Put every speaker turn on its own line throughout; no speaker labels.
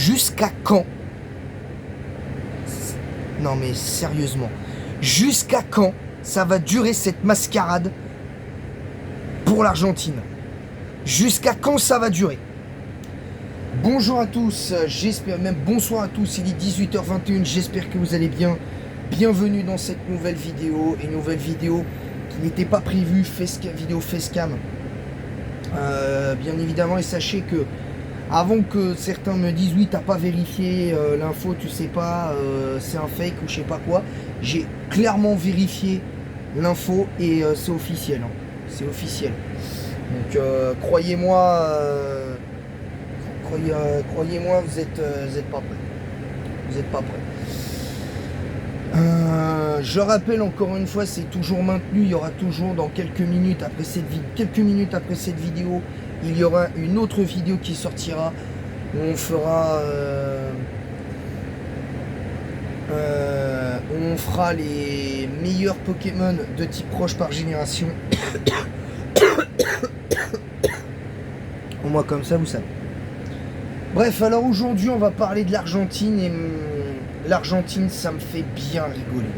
Jusqu'à quand? Non mais sérieusement, jusqu'à quand ça va durer cette mascarade pour l'Argentine? Jusqu'à quand ça va durer? Bonjour à tous, j'espère, même bonsoir à tous, il est 18h21, j'espère que vous allez bien. Bienvenue dans cette nouvelle vidéo, une nouvelle vidéo qui n'était pas prévue, vidéo facecam. Bien évidemment, et sachez que avant que certains me disent oui t'as pas vérifié l'info, tu sais pas, c'est un fake ou je sais pas quoi, j'ai clairement vérifié l'info et c'est officiel, hein. C'est officiel. Donc croyez-moi, croyez-moi, vous êtes pas prêts. Vous êtes pas prêts. Je rappelle encore une fois, c'est toujours maintenu. Il y aura toujours dans quelques minutes après cette vidéo, il y aura une autre vidéo qui sortira où on fera les meilleurs Pokémon de type proche par génération. Au moins comme ça, vous savez. Bref, alors aujourd'hui, on va parler de l'Argentine et l'Argentine, ça me fait bien rigoler.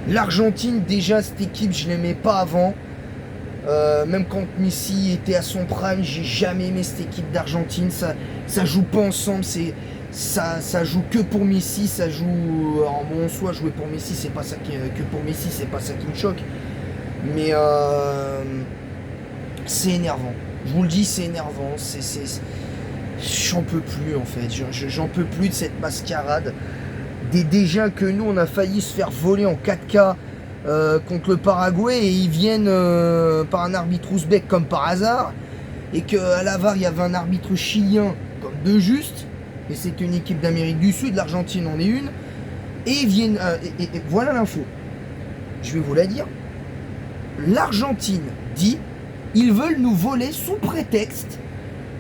L'Argentine, déjà, cette équipe, je l'aimais pas avant. Même quand Messi était à son prime, j'ai jamais aimé cette équipe d'Argentine. Ça joue pas ensemble, ça joue que pour Messi. Ça joue. Alors bon, en soi, jouer pour Messi, c'est pas ça que pour Messi, c'est pas ça qui me choque. Mais c'est énervant. Je vous le dis, c'est énervant. J'en peux plus en fait. J'en peux plus de cette mascarade. Déjà que nous, on a failli se faire voler en 4K. Contre le Paraguay et ils viennent par un arbitre ouzbek comme par hasard et qu'à la VAR il y avait un arbitre chilien comme de juste et c'est une équipe d'Amérique du Sud, l'Argentine en est une et ils viennent et voilà l'info, je vais vous la dire. L'Argentine dit ils veulent nous voler sous prétexte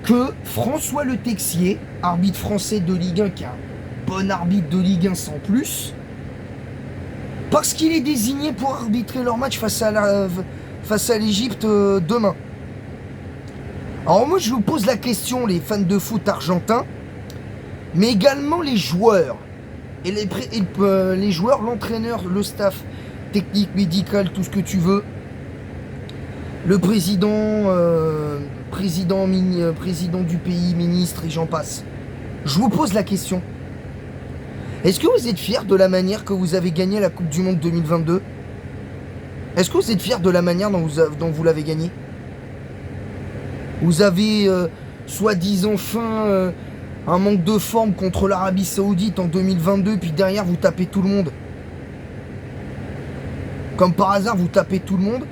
que François Le Texier, arbitre français de Ligue 1 qui est un bon arbitre de Ligue 1 sans plus, parce qu'il est désigné pour arbitrer leur match face à l'Égypte demain. Alors moi je vous pose la question, les fans de foot argentins, mais également les joueurs. Et les joueurs, l'entraîneur, le staff technique, médical, tout ce que tu veux. Le président, président du pays, ministre et j'en passe. Je vous pose la question. Est-ce que vous êtes fiers de la manière que vous avez gagné la Coupe du Monde 2022? Est-ce que vous êtes fiers de la manière dont vous l'avez gagné? Vous avez soi-disant feint un manque de forme contre l'Arabie Saoudite en 2022, puis derrière vous tapez tout le monde. Comme par hasard, vous tapez tout le monde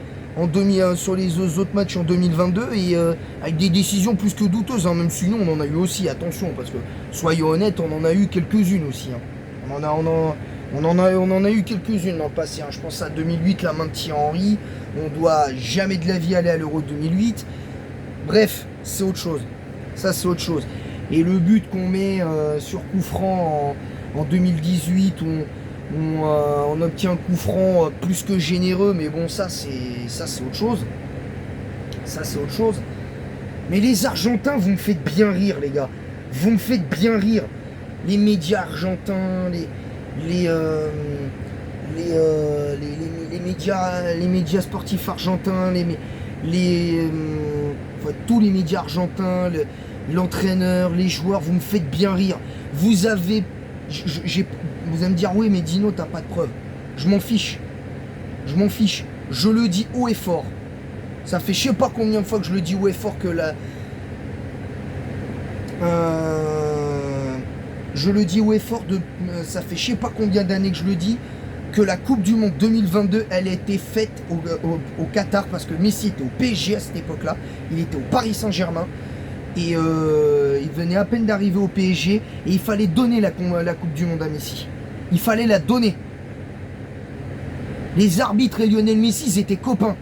sur les autres matchs en 2022 et avec des décisions plus que douteuses, hein, même si nous on en a eu aussi, attention, parce que soyons honnêtes, on en a eu quelques-unes aussi. Hein. On en a eu quelques-unes dans le passé. Hein. Je pense à 2008, la main de Thierry Henry. On doit jamais de la vie aller à l'Euro 2008. Bref, c'est autre chose. Ça, c'est autre chose. Et le but qu'on met sur coup franc en 2018, on obtient un coup franc plus que généreux, mais bon, ça c'est autre chose. Ça, c'est autre chose. Mais les Argentins, vous me faites bien rire, les gars. Vous me faites bien rire. Les médias argentins, les médias sportifs argentins, tous les médias argentins, l'entraîneur, les joueurs, vous me faites bien rire. Vous allez me dire oui mais Dino t'as pas de preuves. Je m'en fiche. Je le dis haut et fort. Ça fait je sais pas combien de fois que je le dis haut et fort que je le dis haut et fort ça fait je sais pas combien d'années que je le dis, que la Coupe du Monde 2022 elle a été faite au Qatar parce que Messi était au PSG à cette époque-là, il était au Paris Saint-Germain et il venait à peine d'arriver au PSG et il fallait donner la Coupe du Monde à Messi. Il fallait la donner. Les arbitres et Lionel Messi ils étaient copains.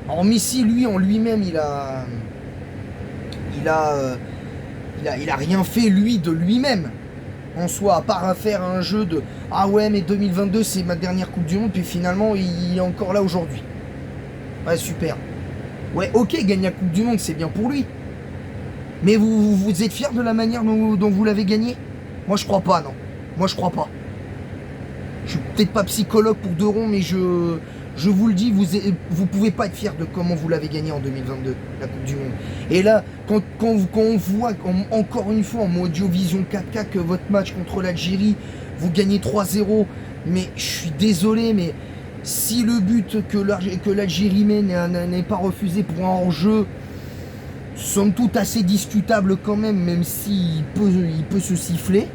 Alors Messi lui en lui-même il a rien fait lui de lui-même en soi, à part faire un jeu de ah ouais mais 2022 c'est ma dernière Coupe du Monde, puis finalement il est encore là aujourd'hui. Ouais super. Ouais ok, gagner la Coupe du Monde c'est bien pour lui. Mais vous êtes fiers de la manière dont vous l'avez gagné? Moi je crois pas, non. Moi je crois pas. Je suis peut-être pas psychologue pour 2 ronds, mais je vous le dis, vous pouvez pas être fiers de comment vous l'avez gagné en 2022, la Coupe du Monde. Et là, quand on voit encore une fois en Audiovision 4K que votre match contre l'Algérie, vous gagnez 3-0, mais je suis désolé, mais si le but que l'Algérie met n'est pas refusé pour un hors-jeu, somme toute assez discutable quand même s'il peut se siffler,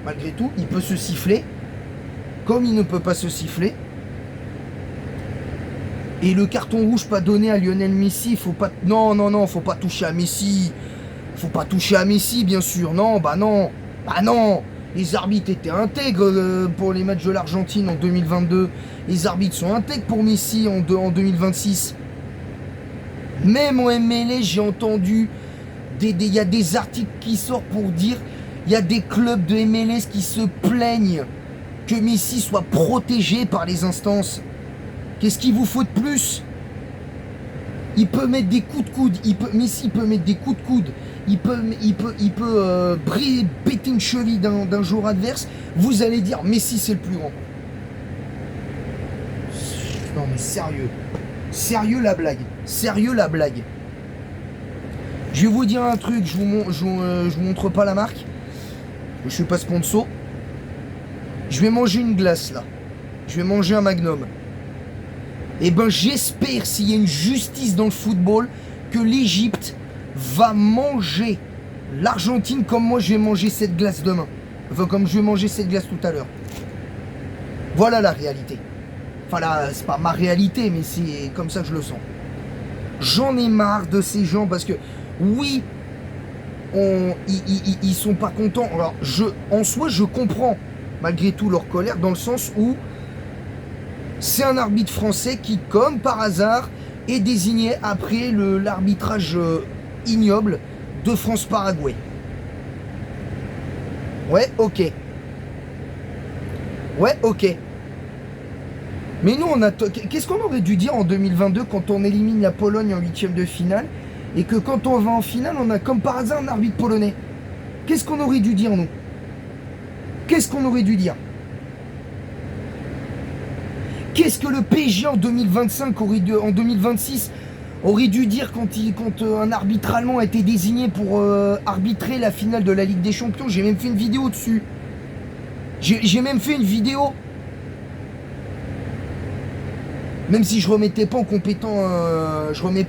malgré tout, il peut se siffler, comme il ne peut pas se siffler. Et le carton rouge pas donné à Lionel Messi, faut pas... Non, faut pas toucher à Messi. Faut pas toucher à Messi, bien sûr. Non. Les arbitres étaient intègres pour les matchs de l'Argentine en 2022. Les arbitres sont intègres pour Messi en 2026. Même au MLS, j'ai entendu, il y a des articles qui sortent pour dire, il y a des clubs de MLS qui se plaignent que Messi soit protégé par les instances. Qu'est-ce qu'il vous faut de plus? Il peut mettre des coups de coude, Messi peut mettre des coups de coude, il peut péter une cheville d'un joueur adverse. Vous allez dire Messi c'est le plus grand. Non mais sérieux. Sérieux la blague. Sérieux la blague. Je vais vous dire un truc, je vous montre pas la marque. Je suis pas sponsor. Je vais manger une glace là. Je vais manger un Magnum. Et ben j'espère, s'il y a une justice dans le football, que l'Égypte va manger l'Argentine comme moi je vais manger cette glace demain. Enfin comme je vais manger cette glace tout à l'heure. Voilà la réalité. Enfin là, c'est pas ma réalité, mais c'est comme ça que je le sens. J'en ai marre de ces gens parce que oui, ils sont pas contents. Alors en soi je comprends malgré tout leur colère dans le sens où c'est un arbitre français qui, comme par hasard, est désigné après l'arbitrage ignoble de France-Paraguay. Ouais, ok. Mais nous, qu'est-ce qu'on aurait dû dire en 2022 quand on élimine la Pologne en 8e de finale et que quand on va en finale, on a comme par hasard un arbitre polonais? Qu'est-ce qu'on aurait dû dire, nous? Qu'est-ce qu'on aurait dû dire? Qu'est-ce que le PSG en 2025 en 2026 aurait dû dire quand un arbitre allemand a été désigné pour arbitrer la finale de la Ligue des Champions? J'ai même fait une vidéo dessus. J'ai même fait une vidéo. Même si je remettais pas en compétent, je remets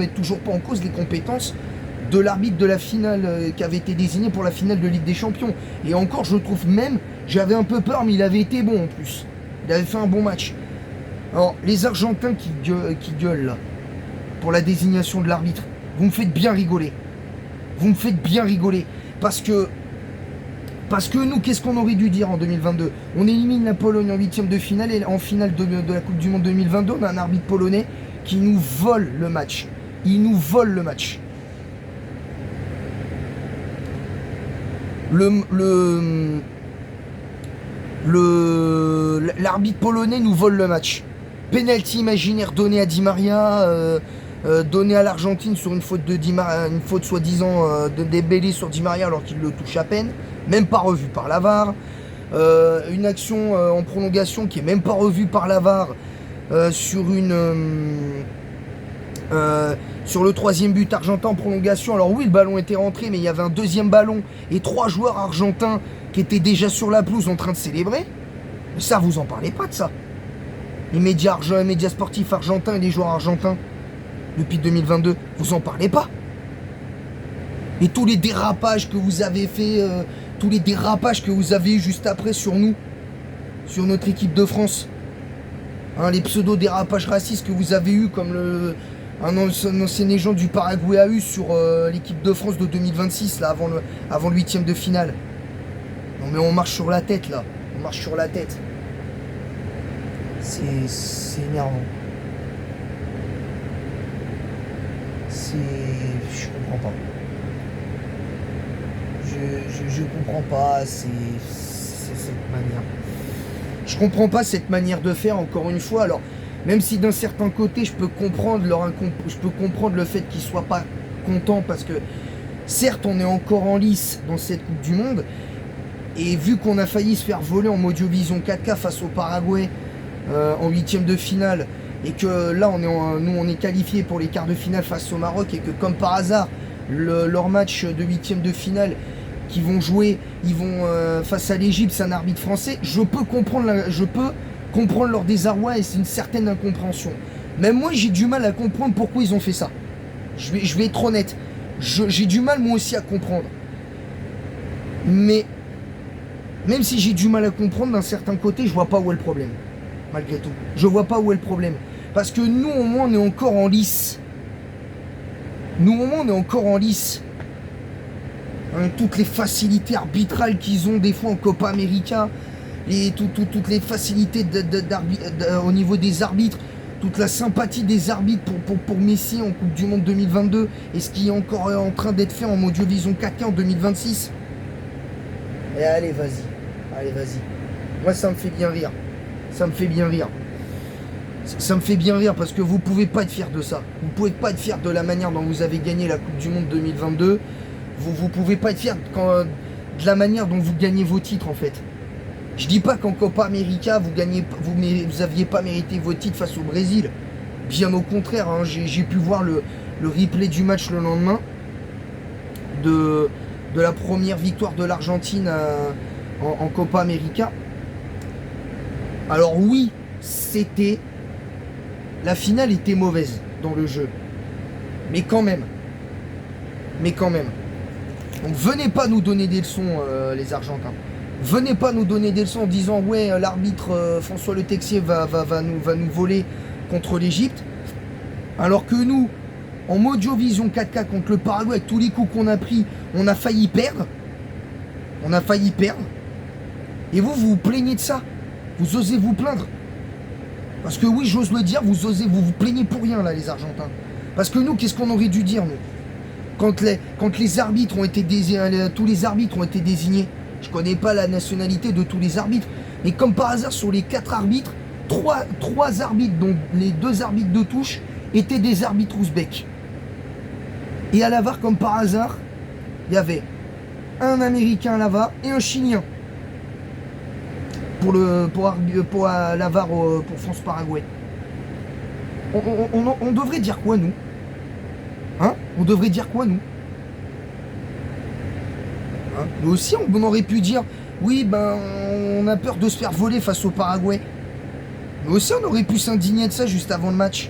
toujours pas en cause les compétences de l'arbitre de la finale qui avait été désigné pour la finale de Ligue des Champions. Et encore, je trouve même, j'avais un peu peur, mais il avait été bon en plus. Il avait fait un bon match. Alors, les Argentins qui gueulent là, pour la désignation de l'arbitre, vous me faites bien rigoler. Vous me faites bien rigoler. Parce que nous, qu'est-ce qu'on aurait dû dire en 2022? On élimine la Pologne en 8e de finale et en finale de la Coupe du Monde 2022, on a un arbitre polonais qui nous vole le match. Il nous vole le match. L'arbitre polonais nous vole le match. Penalty imaginaire donné à Di Maria, donné à l'Argentine sur une faute une faute soi-disant de Dembélé sur Di Maria alors qu'il le touche à peine, même pas revu par la VAR. Une action en prolongation qui est même pas revue par la VAR sur le 3e but argentin en prolongation. Alors oui, le ballon était rentré, mais il y avait un 2e ballon et 3 joueurs argentins qui étaient déjà sur la pelouse en train de célébrer. Mais ça, vous en parlez pas de ça. Les médias sportifs argentins et les joueurs argentins, depuis 2022, vous en parlez pas. Et tous les dérapages que vous avez fait, tous les dérapages que vous avez eu juste après sur nous, sur notre équipe de France. Hein, les pseudo-dérapages racistes que vous avez eu comme un ancien légende du Paraguay a eu sur l'équipe de France de 2026, là, avant le 8e de finale. Non mais on marche sur la tête là, on marche sur la tête. C'est énervant. Je comprends pas. Je comprends pas cette manière. Je comprends pas cette manière de faire, encore une fois. Alors, même si d'un certain côté je peux comprendre le fait qu'ils soient pas contents parce que Certes, on est encore en lice dans cette Coupe du Monde. Et vu qu'on a failli se faire voler en Modio-Vision 4K face au Paraguay en 8e de finale, et que là, nous, on est qualifié pour les quarts de finale face au Maroc, et que comme par hasard, leur match de 8e de finale qu'ils vont jouer, ils vont face à l'Égypte, c'est un arbitre français, je peux comprendre leur désarroi et c'est une certaine incompréhension. Même moi, j'ai du mal à comprendre pourquoi ils ont fait ça. Je vais être honnête. J'ai du mal moi aussi à comprendre. Mais même si j'ai du mal à comprendre, d'un certain côté, je vois pas où est le problème. Malgré tout. Je vois pas où est le problème. Parce que nous, au moins, on est encore en lice. Nous, au moins, on est encore en lice. Hein, toutes les facilités arbitrales qu'ils ont des fois en Copa América, toutes les facilités au niveau des arbitres, toute la sympathie des arbitres pour Messi en Coupe du Monde 2022 et ce qui est encore en train d'être fait en Modio-Vision 4K en 2026. Et allez, vas-y. Moi, ça me fait bien rire. Ça me fait bien rire. Ça me fait bien rire parce que vous pouvez pas être fier de ça. Vous pouvez pas être fier de la manière dont vous avez gagné la Coupe du Monde 2022. Vous pouvez pas être fier de la manière dont vous gagnez vos titres en fait. Je dis pas qu'en Copa América vous aviez pas mérité vos titres face au Brésil. Bien au contraire, hein, j'ai pu voir le replay du match le lendemain de la première victoire de l'Argentine en Copa América. Alors oui, la finale était mauvaise dans le jeu. Mais quand même. Donc venez pas nous donner des leçons, les Argentins. Venez pas nous donner des leçons en disant ouais, l'arbitre François Le Texier va nous voler contre l'Égypte. Alors que nous, en Modio-Vision 4K contre le Paraguay, avec tous les coups qu'on a pris, on a failli perdre. Et vous plaignez de ça. Vous osez vous plaindre. Parce que oui, j'ose le dire, vous plaignez pour rien là, les Argentins. Parce que nous, qu'est-ce qu'on aurait dû dire, nous ? Quand les arbitres ont été tous les arbitres ont été désignés, je connais pas la nationalité de tous les arbitres, mais comme par hasard, sur les 4 arbitres, 3 arbitres, dont les 2 arbitres de touche, étaient des arbitres ouzbeks. Et à la VAR, comme par hasard, il y avait un Américain à la VAR et un Chilien. Pour la VAR pour France-Paraguay. On devrait dire quoi, nous ? Hein ? On devrait dire quoi, nous ? Hein ? Nous aussi, on aurait pu dire, oui, ben, on a peur de se faire voler face au Paraguay. Nous aussi, on aurait pu s'indigner de ça juste avant le match.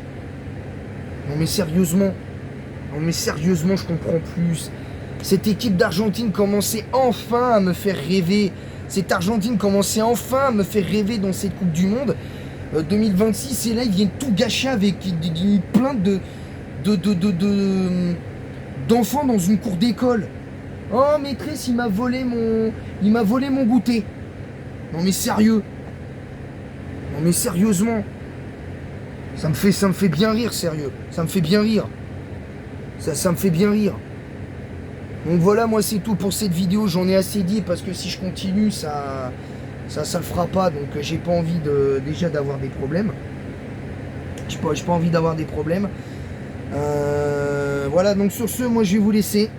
Non mais sérieusement, je comprends plus. Cette équipe d'Argentine commençait enfin à me faire rêver. Cette Argentine commençait enfin à me faire rêver dans cette Coupe du Monde 2026. Et là, ils viennent tout gâcher avec une plainte d'enfants dans une cour d'école. Oh maîtresse, il m'a volé mon goûter. Non mais sérieux. Non mais sérieusement. Ça me fait bien rire, sérieux. Ça me fait bien rire. Ça me fait bien rire. Donc voilà, moi c'est tout pour cette vidéo. J'en ai assez dit parce que si je continue, ça le fera pas. Donc j'ai pas envie déjà d'avoir des problèmes. J'ai pas envie d'avoir des problèmes. Voilà, donc sur ce, moi je vais vous laisser.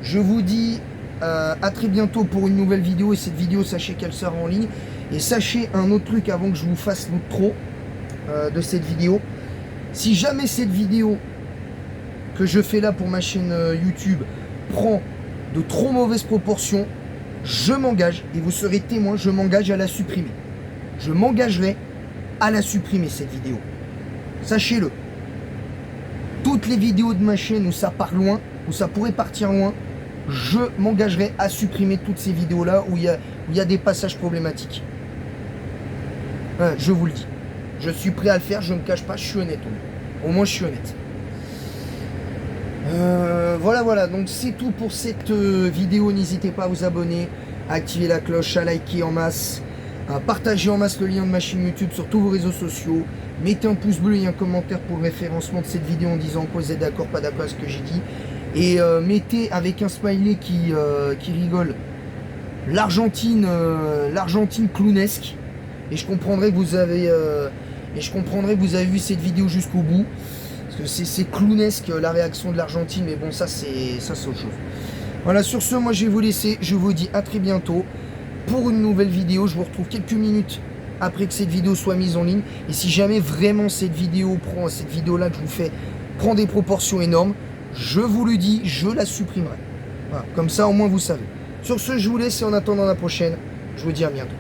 Je vous dis à très bientôt pour une nouvelle vidéo. Et cette vidéo, sachez qu'elle sera en ligne. Et sachez un autre truc avant que je vous fasse l'outro de cette vidéo. Si jamais cette vidéo que je fais là pour ma chaîne YouTube prend de trop mauvaises proportions, je m'engage, et vous serez témoin, je m'engage à la supprimer. Je m'engagerai à la supprimer, cette vidéo. Sachez-le. Toutes les vidéos de ma chaîne où ça part loin, où ça pourrait partir loin, je m'engagerai à supprimer toutes ces vidéos-là où il y a des passages problématiques. Je vous le dis. Je suis prêt à le faire, je ne me cache pas, je suis honnête. Au moins, je suis honnête. Voilà, donc c'est tout pour cette vidéo. N'hésitez pas à vous abonner, à activer la cloche, à liker en masse, à partager en masse le lien de ma chaîne YouTube sur tous vos réseaux sociaux. Mettez un pouce bleu et un commentaire pour le référencement de cette vidéo en disant quoi vous êtes d'accord, pas d'accord avec ce que j'ai dit. Et mettez avec un smiley qui rigole l'Argentine clownesque. Et je comprendrai que vous avez vu cette vidéo jusqu'au bout. Parce que c'est clownesque la réaction de l'Argentine, mais bon, ça c'est autre chose. Voilà, sur ce, moi je vais vous laisser. Je vous dis à très bientôt pour une nouvelle vidéo. Je vous retrouve quelques minutes après que cette vidéo soit mise en ligne. Et si jamais vraiment cette vidéo-là que je vous fais prend des proportions énormes, je vous le dis, je la supprimerai. Voilà, comme ça au moins vous savez. Sur ce, je vous laisse et en attendant la prochaine, je vous dis à bientôt.